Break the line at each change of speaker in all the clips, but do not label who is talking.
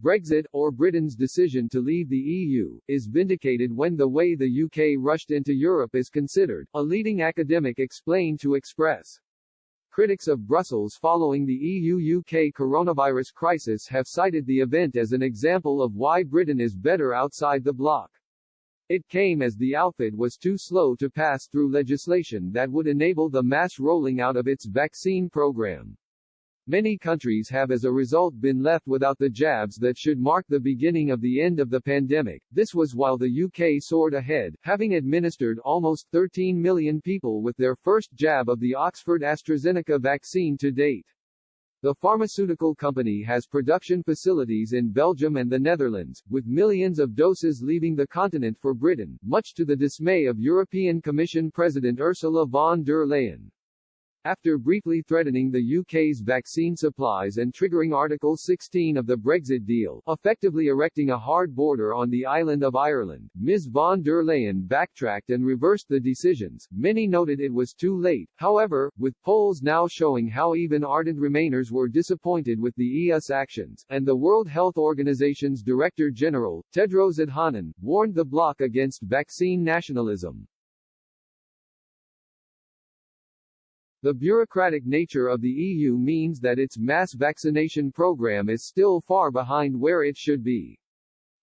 Brexit, or Britain's decision to leave the EU, is vindicated when the way the UK rushed into Europe is considered, a leading academic explained to Express. Critics of Brussels following the EU-UK coronavirus crisis have cited the event as an example of why Britain is better outside the bloc. It came as the outfit was too slow to pass through legislation that would enable the mass rolling out of its vaccine program. Many countries have as a result been left without the jabs that should mark the beginning of the end of the pandemic. This was while the UK soared ahead, having administered almost 13 million people with their first jab of the Oxford-AstraZeneca vaccine to date. The pharmaceutical company has production facilities in Belgium and the Netherlands, with millions of doses leaving the continent for Britain, much to the dismay of European Commission President Ursula von der Leyen. After briefly threatening the UK's vaccine supplies and triggering Article 16 of the Brexit deal, effectively erecting a hard border on the island of Ireland, Ms. von der Leyen backtracked and reversed the decisions. Many noted it was too late, however, with polls now showing how even ardent Remainers were disappointed with the EU's actions, and the World Health Organization's Director General, Tedros Adhanom, warned the bloc against vaccine nationalism. The bureaucratic nature of the EU means that its mass vaccination program is still far behind where it should be.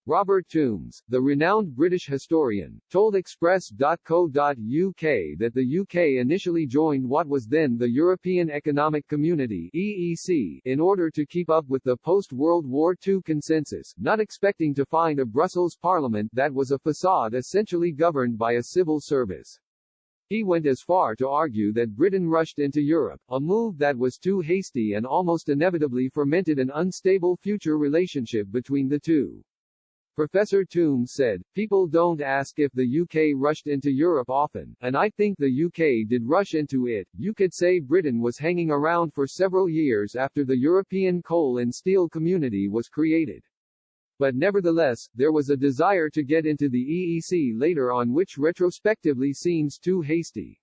Robert Toombs, the renowned British historian, told Express.co.uk that the UK initially joined what was then the European Economic Community (EEC) in order to keep up with the post-World War II consensus, not expecting to find a Brussels parliament that was a facade essentially governed by a civil service. He went as far to argue that Britain rushed into Europe, a move that was too hasty and almost inevitably fermented an unstable future relationship between the two. Professor Toombs said, "People don't ask if the UK rushed into Europe often, and I think the UK did rush into it. You could say Britain was hanging around for several years after the European coal and steel community was created. But nevertheless, there was a desire to get into the EEC later on which retrospectively seems too hasty.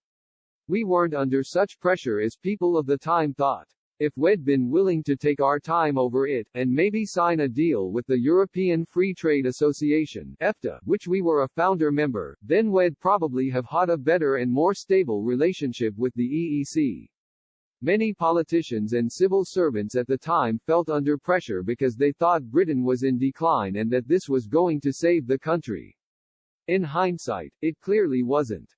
We weren't under such pressure as people of the time thought. If we'd been willing to take our time over it, and maybe sign a deal with the European Free Trade Association (EFTA), which we were a founder member, then we'd probably have had a better and more stable relationship with the EEC." Many politicians and civil servants at the time felt under pressure because they thought Britain was in decline and that this was going to save the country. In hindsight, it clearly wasn't.